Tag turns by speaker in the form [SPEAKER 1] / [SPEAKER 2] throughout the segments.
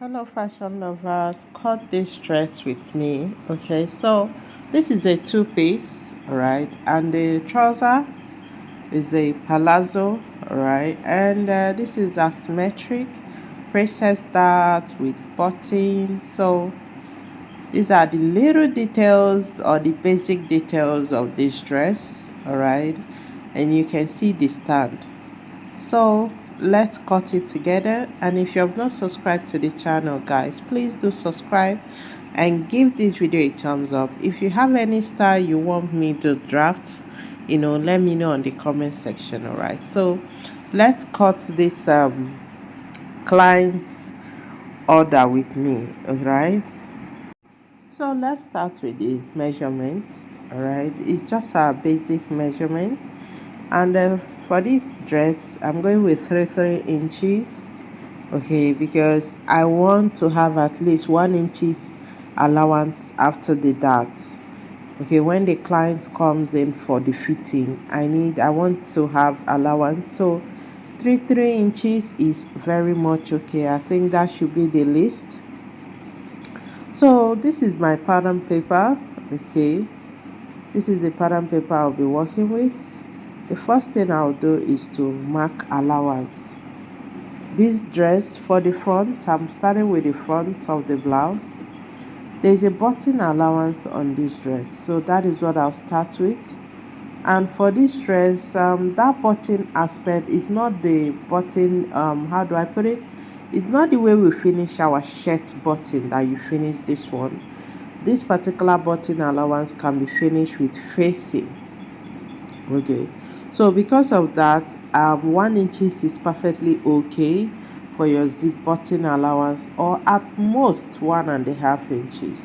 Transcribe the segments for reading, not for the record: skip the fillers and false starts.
[SPEAKER 1] Hello fashion lovers, cut this dress with me. Okay, so this is a two-piece, all right, and the trouser is a palazzo, all right, and this is asymmetric princess dart with button. So these are the little details or the basic details of this dress, all right, and you can see the stand. So let's cut it together, and if you have not subscribed to the channel, guys, please do subscribe and give this video a thumbs up. If you have any style you want me to draft, let me know in the comment section. All right, so let's cut this client's order with me. All right, so let's start with the measurements. All right, it's just our basic measurement, and for this dress I'm going with 3 inches, okay, because I want to have at least 1 inches allowance after the darts. Okay, when the client comes in for the fitting, I want to have allowance. So 3 inches is very much okay. I think that should be the least. So this is my pattern paper. Okay, this is the pattern paper I'll be working with. The first thing I'll do is to mark allowance. This dress, for the front, I'm starting with the front of the blouse. There's a button allowance on this dress, so that is what I'll start with. And for this dress, that button aspect is not the button, how do I put it, it's not the way we finish our shirt button that you finish this one. This particular button allowance can be finished with facing. Okay, so because of that, 1 inches is perfectly okay for your zip button allowance, or at most 1.5 inches.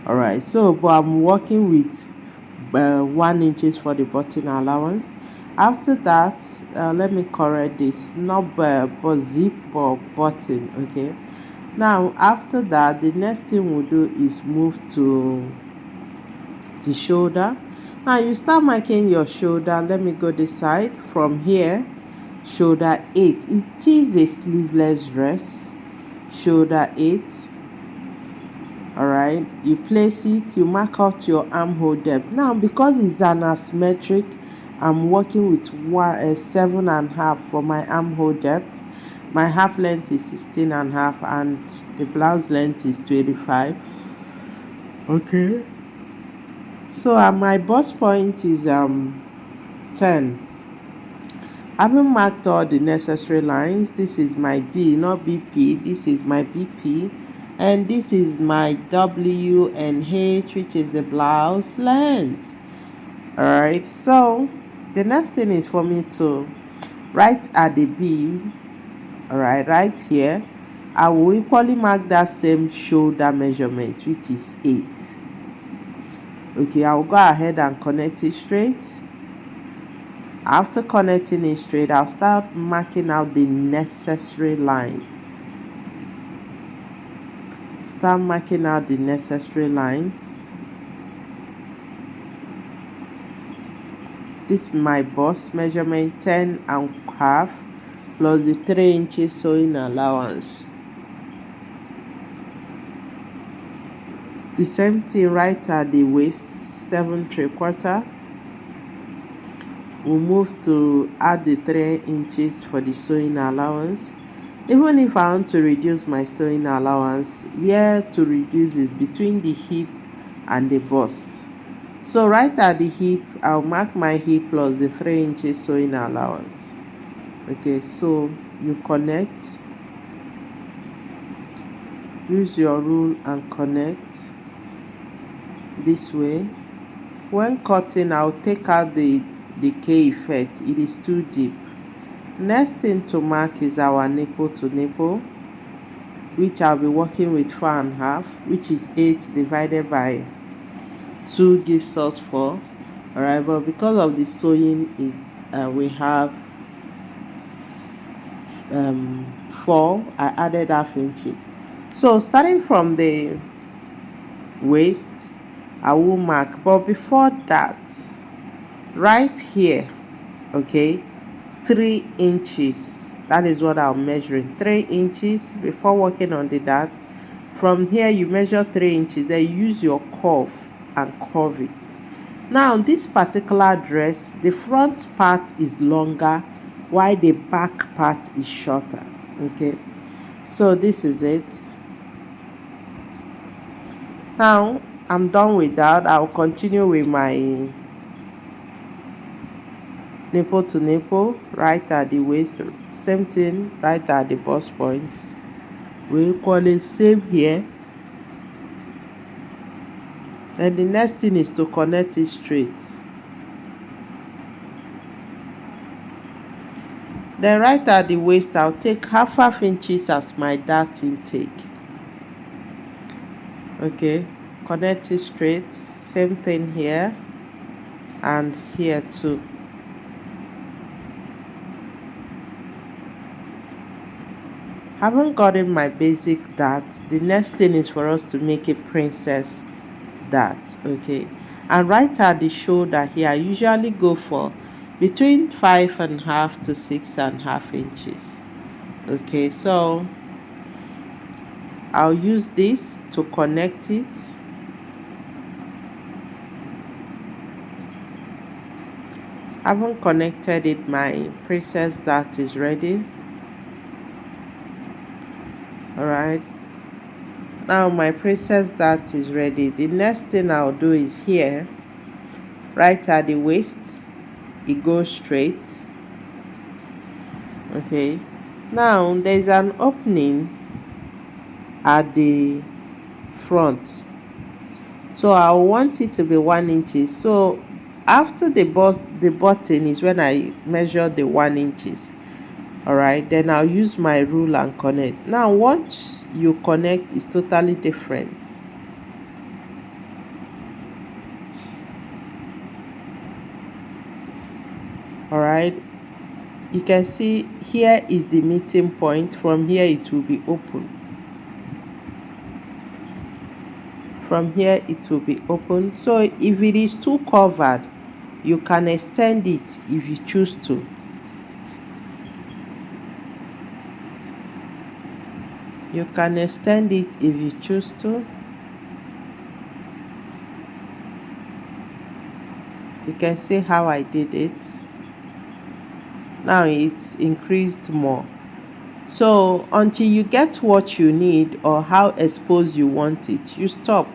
[SPEAKER 1] All right, so but I'm working with 1 inches for the button allowance. After that, let me correct this, not but zip but button. Okay, now after that, the next thing we'll do is move to the shoulder. Now you start marking your shoulder. Let me go this side. From here, shoulder 8, it is a sleeveless dress. Shoulder 8, all right, you place it, you mark out your armhole depth. Now because it's an asymmetric, I'm working with 7.5 for my armhole depth. My half length is 16.5 and the blouse length is 25. Okay, so my bust point is 10. Having marked all the necessary lines, this is my B, not BP, this is my BP, and this is my W and H, which is the blouse length. All right, so the next thing is for me to write at the B. All right, right here I will equally mark that same shoulder measurement, which is 8. Okay, I will go ahead and connect it straight. After connecting it straight, I'll start marking out the necessary lines. Start marking out the necessary lines. This is my bust measurement, 10.5 plus the 3 inches sewing allowance. The same thing right at the waist, 7.75. We'll move to add the 3 inches for the sewing allowance. Even if I want to reduce my sewing allowance, where to reduce is between the hip and the bust. So right at the hip, I'll mark my hip plus the 3 inches sewing allowance. Okay, so you connect, use your rule and connect this way. When cutting, I'll take out the decay effect, it is too deep. Next thing to mark is our nipple to nipple, which I'll be working with 4.5, which is 8 divided by 2 gives us 4. All right, but because of the sewing, we have 4. I added half inches. So starting from the waist, I will mark, but before that, right here, okay, 3 inches That is what I'm measuring, 3 inches before working on the dart. From here you measure 3 inches, then you use your curve and curve it. Now this particular dress, the front part is longer while the back part is shorter. Okay, so this is it. Now I'm done with that. I'll continue with my nipple to nipple right at the waist, same thing right at the bust point. We'll call it same here. And the next thing is to connect it straight. Then right at the waist, I'll take half inches as my dart intake. Okay, connect it straight. Same thing here and here too. Haven't gotten my basic dart. The next thing is for us to make a princess dart. Okay, and right at the shoulder here, I usually go for between 5.5 to 6.5 inches. Okay, so I'll use this to connect it. Haven't connected it. My princess dart is ready. All right, now my princess dart is ready. The next thing I'll do is here, right at the waist, it goes straight. Okay, now there's an opening at the front, so I want it to be 1 inches. So after the button is when I measure the 1 inches. All right, then I'll use my rule and connect. Now once you connect, it's totally different. All right, you can see here is the meeting point. From here it will be open. From here it will be open. So if it is too covered, you can extend it if you choose to. You can extend it if you choose to. You can see how I did it. Now it's increased more. So until you get what you need or how exposed you want it, you stop.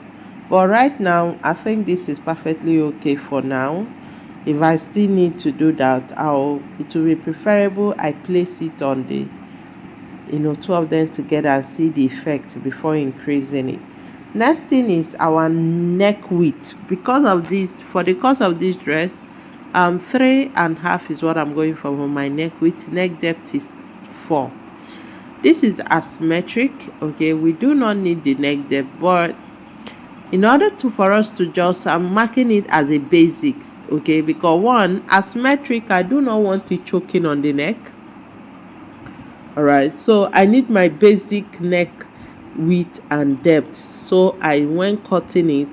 [SPEAKER 1] But right now I think this is perfectly okay for now. If I still need to do that, it will be preferable I place it on the two of them together and see the effect before increasing it. Next thing is our neck width. Because of this, for the cost of this dress, 3.5 is what I'm going for my neck width. Neck depth is 4. This is asymmetric. Okay, we do not need the neck depth, but in order for us to just, I'm marking it as a basics. Okay, because one, asymmetric, I do not want it choking on the neck. All right, so I need my basic neck width and depth, so when cutting it,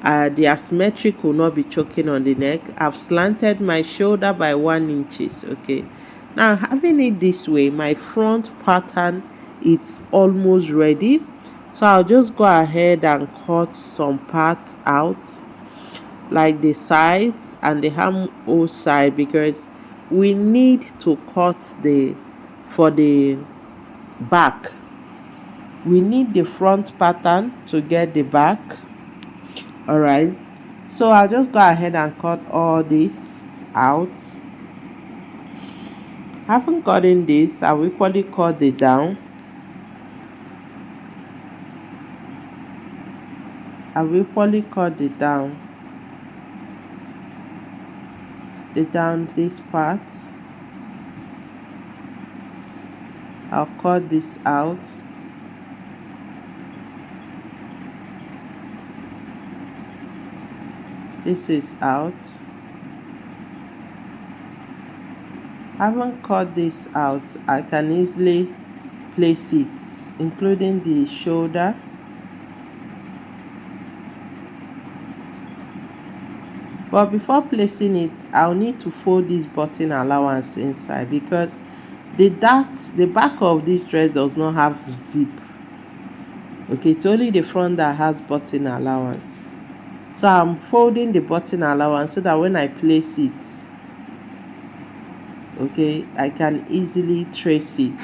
[SPEAKER 1] the asymmetric will not be choking on the neck. I've slanted my shoulder by 1 inches. Okay, now having it this way, my front pattern, it's almost ready. So I'll just go ahead and cut some parts out, like the sides and the armhole side, because we need to cut for the back. We need the front pattern to get the back. All right, so I'll just go ahead and cut all this out. Haven't gotten this, I'll equally cut it down. I'll equally cut it down. This part. I'll cut this out. This is out. I haven't cut this out. I can easily place it, including the shoulder. But before placing it, I'll need to fold this button allowance inside, because the back of this dress does not have zip. Okay, it's only the front that has button allowance. So I'm folding the button allowance so that when I place it, okay, I can easily trace it.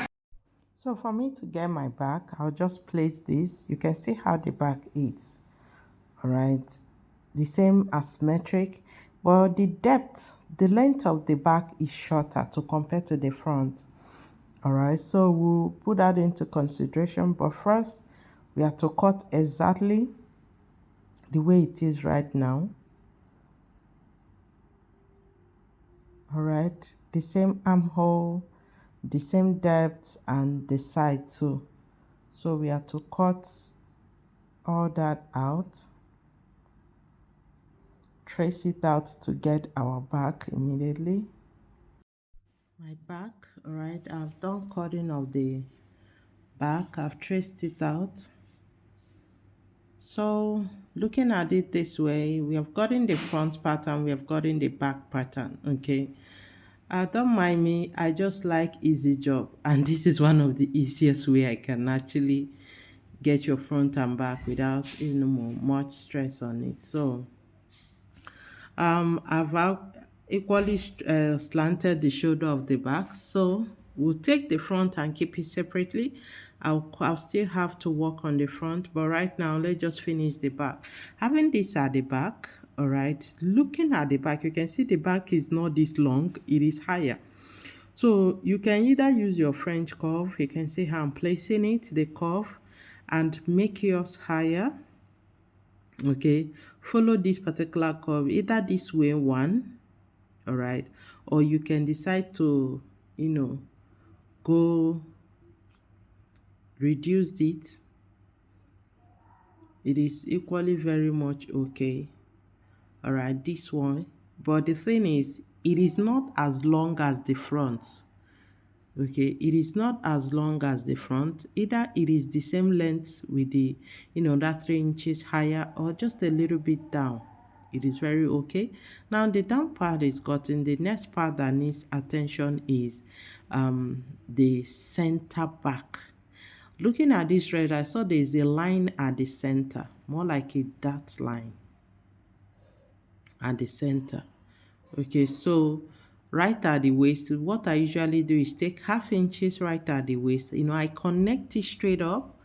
[SPEAKER 1] So for me to get my back, I'll just place this. You can see how the back is. All right, the same as metric, but the depth, the length of the back is shorter to compare to the front. All right, so we'll put that into consideration, but first we have to cut exactly the way it is right now. All right, the same armhole, the same depth, and the side too. So we have to cut all that out, trace it out to get our back immediately. My back, all right, I've done cutting of the back, I've traced it out. So looking at it this way, we have gotten the front pattern, we have gotten the back pattern. Okay, don't mind me, I just like easy job, and this is one of the easiest way I can actually get your front and back without much stress on it. So I've equally slanted the shoulder of the back, so we'll take the front and keep it separately. I'll still have to work on the front, but right now let's just finish the back. Having this at the back, all right, looking at the back, you can see the back is not this long, it is higher. So you can either use your French curve, you can see how I'm placing it, the curve, and make yours higher. Okay, follow this particular curve, either this way one, all right, or you can decide to go reduce it. It is equally very much okay. All right, this one, but the thing is, it is not as long as the front. Okay, it is not as long as the front, either it is the same length with the that 3 inches higher or just a little bit down. It is very okay. Now the down part is gotten. The next part that needs attention is the center back. Looking at this red, I saw there's a line at the center, more like a dot line at the center. Okay, so right at the waist, what I usually do is take 1/2 inches right at the waist. I connect it straight up,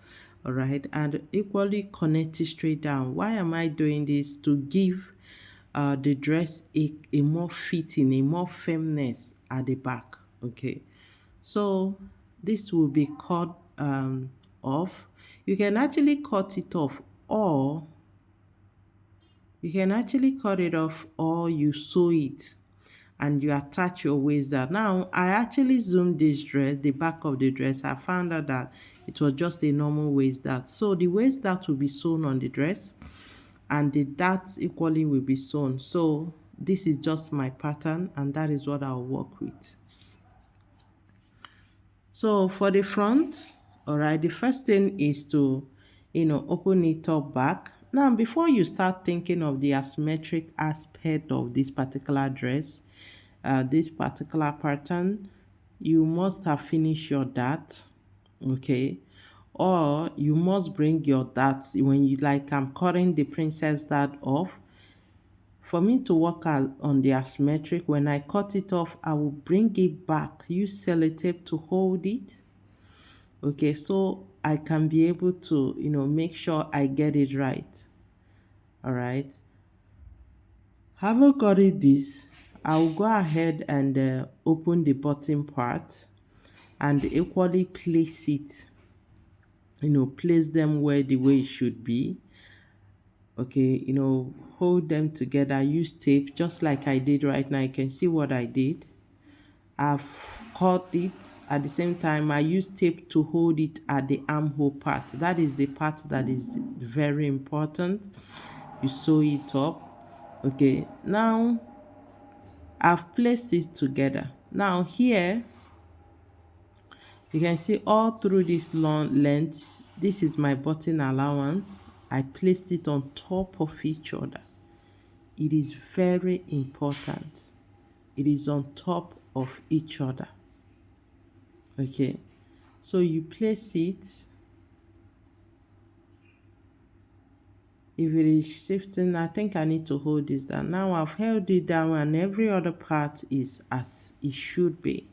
[SPEAKER 1] all right, and equally connect it straight down. Why am I doing this? To give the dress a more fitting, a more firmness at the back. Okay, so this will be cut off. You can actually cut it off, or you can actually cut it off, or you sew it and you attach your waist down. Now I actually zoomed this dress, the back of the dress. I found out that it was just a normal waist dart. So the waist dart will be sewn on the dress, and the darts equally will be sewn. So this is just my pattern, and that is what I'll work with. So for the front, all right, the first thing is to open it up back. Now before you start thinking of the asymmetric aspect of this particular dress, this particular pattern, you must have finished your dart. Okay, or you must bring your darts. When you, like, I'm cutting the princess dart off, for me to work on the asymmetric, when I cut it off, I will bring it back, use sellotape to hold it. Okay, so I can be able to make sure I get it right. All right, having got it this, I'll go ahead and open the bottom part and equally place it, place them where the way it should be. Okay, hold them together, use tape just like I did right now. You can see what I did. I've cut it. At the same time, I use tape to hold it at the armhole part. That is the part that is very important. You sew it up. Okay, now I've placed it together. Now here you can see all through this long length, this is my button allowance. I placed it on top of each other. It is very important. It is on top of each other. Okay, so you place it. If it is shifting, I think I need to hold this down. Now I've held it down and every other part is as it should be.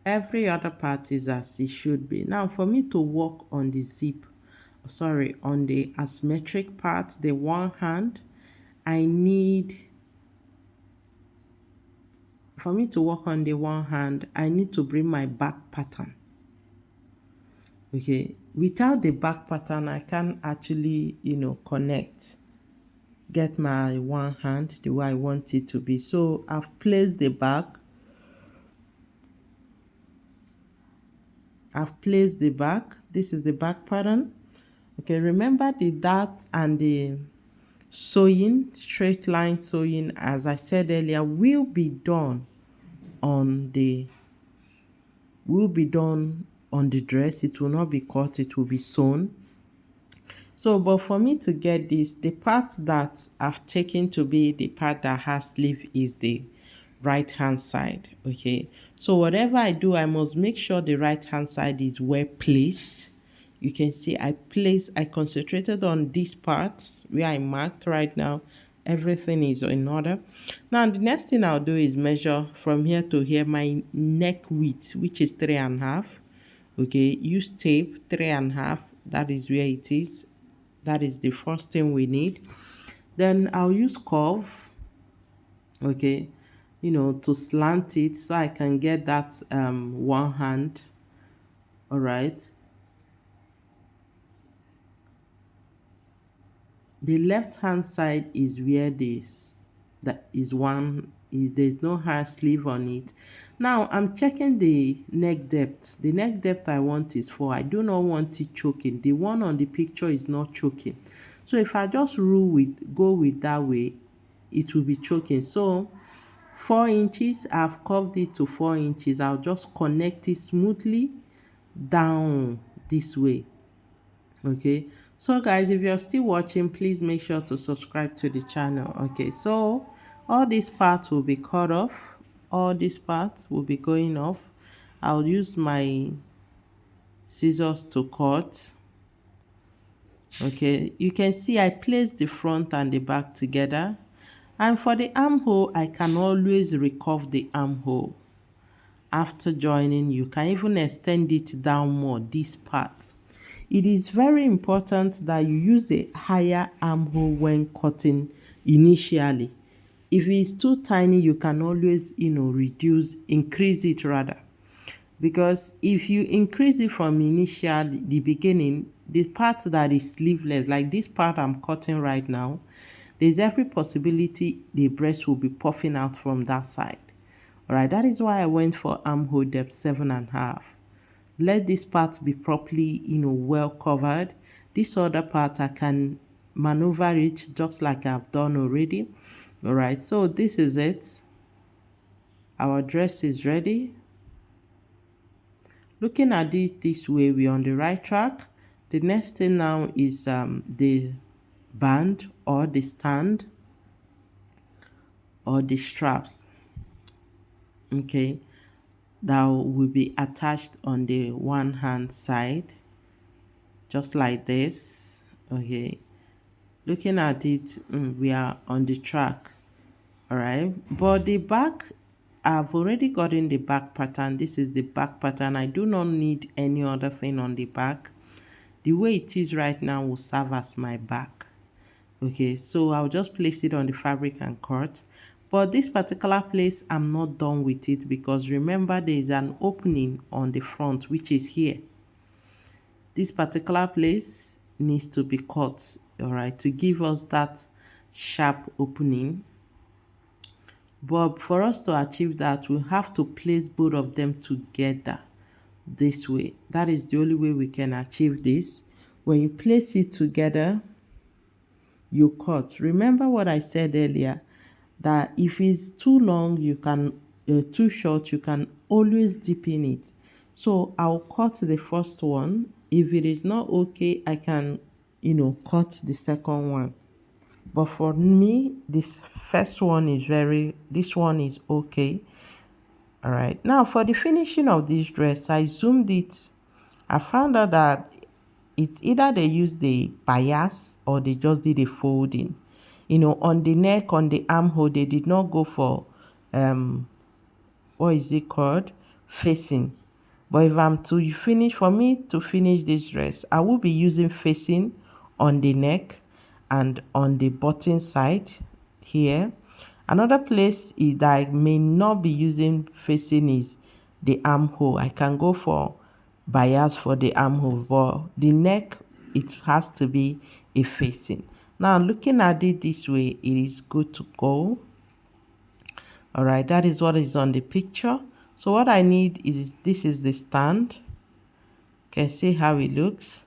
[SPEAKER 1] Every other part is as it should be. Now for me to work on the zip, sorry, on the asymmetric part, the one hand, I need, for me to work on the one hand, I need to bring my back pattern. Okay, without the back pattern, I can't actually, connect, get my one hand the way I want it to be. So I've placed the back. I've placed the back. This is the back pattern. Okay, remember the dart and the sewing, straight line sewing, as I said earlier, will be done on the dress. It will not be cut, it will be sewn. So, but for me to get this, the part that I've taken to be the part that has sleeve is the right hand side. Okay, so whatever I do, I must make sure the right hand side is well placed. You can see I concentrated on this part where I marked right now. Everything is in order. Now the next thing I'll do is measure from here to here my neck width, which is 3.5. Okay, use tape 3.5. That is where it is. That is the first thing we need. Then I'll use curve, okay, to slant it so I can get that one hand. All right, the left hand side is where this, that is one is, there's no hand sleeve on it. Now I'm checking the neck depth. The neck depth I want is 4. I do not want it choking. The one on the picture is not choking, so if I just go with that way, it will be choking. So 4 inches, I've curved it to 4 inches. I'll just connect it smoothly down this way. Okay, so guys, if you're still watching, please make sure to subscribe to the channel. Okay, so all these parts will be cut off. All these parts will be going off. I'll use my scissors to cut. Okay, you can see I placed the front and the back together. And for the armhole, I can always recurve the armhole. After joining, you can even extend it down more, this part. It is very important that you use a higher armhole when cutting initially. If it's too tiny, you can always, increase it rather. Because if you increase it from the beginning, the part that is sleeveless, like this part I'm cutting right now, there's every possibility the breast will be puffing out from that side. All right, that is why I went for armhole depth 7.5. Let this part be properly, well covered. This other part, I can maneuver it just like I've done already. All right, so this is it. Our dress is ready. Looking at it this way, we're on the right track. The next thing now is the band or the stand or the straps. Okay, that will be attached on the one hand side, just like this. Okay, looking at it, we are on the track. All right, but the back, I've already gotten the back pattern. This is the back pattern. I do not need any other thing on the back. The way it is right now will serve as my back. Okay, so I'll just place it on the fabric and cut. But this particular place, I'm not done with it, because remember there is an opening on the front, which is here. This particular place needs to be cut, all right, to give us that sharp opening. But for us to achieve that, we have to place both of them together this way. That is the only way we can achieve this. When you place it together, you cut. Remember what I said earlier, that if it's too long, you can too short, you can always dip in it. So I'll cut the first one. If it is not okay, I can cut the second one. But for me, this one is okay. All right, now for the finishing of this dress, I zoomed it. I found out that it's either they use the bias or they just did a folding. On the neck, on the armhole, they did not go for um what is it called, facing. But if I'm to finish, for me to finish this dress, I will be using facing on the neck and on the button side here. Another place is that I may not be using facing is the armhole. I can go for bias for the armhole, but the neck, it has to be a facing. Now looking at it this way, it is good to go. All right, that is what is on the picture. So what I need is, this is the stand. Can see how it looks.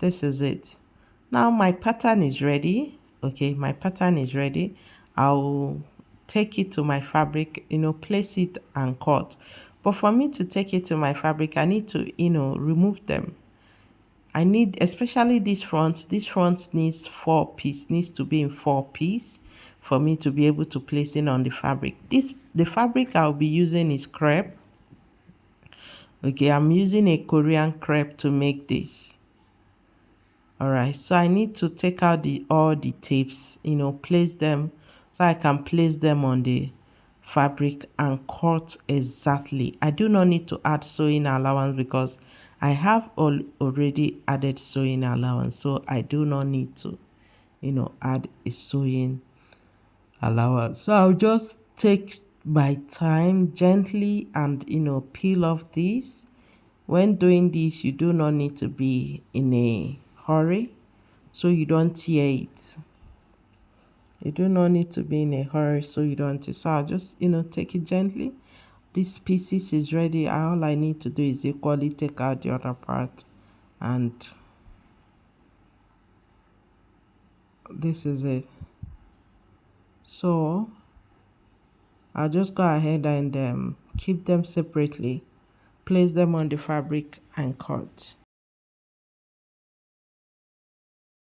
[SPEAKER 1] This is it. Now my pattern is ready. Okay, my pattern is ready. I'll take it to my fabric, place it and cut. But for me to take it to my fabric, I need to, remove them. I need, especially this front needs 4 piece, needs to be in 4 piece for me to be able to place it on the fabric. The fabric I'll be using is crepe. Okay, I'm using a Korean crepe to make this. All right, so I need to take out all the tapes, place them so I can place them on the fabric and cut exactly. I do not need to add sewing allowance because I have already added sewing allowance, so I do not need to add a sewing allowance. So I'll just take my time gently and peel off this. When doing this, you do not need to be in a hurry so you don't tear it. You do not need to be in a hurry so you don't tear. So I'll just take it gently. This pieces is ready. All I need to do is equally take out the other part, and this is it. So I'll just go ahead and keep them separately, place them on the fabric and cut.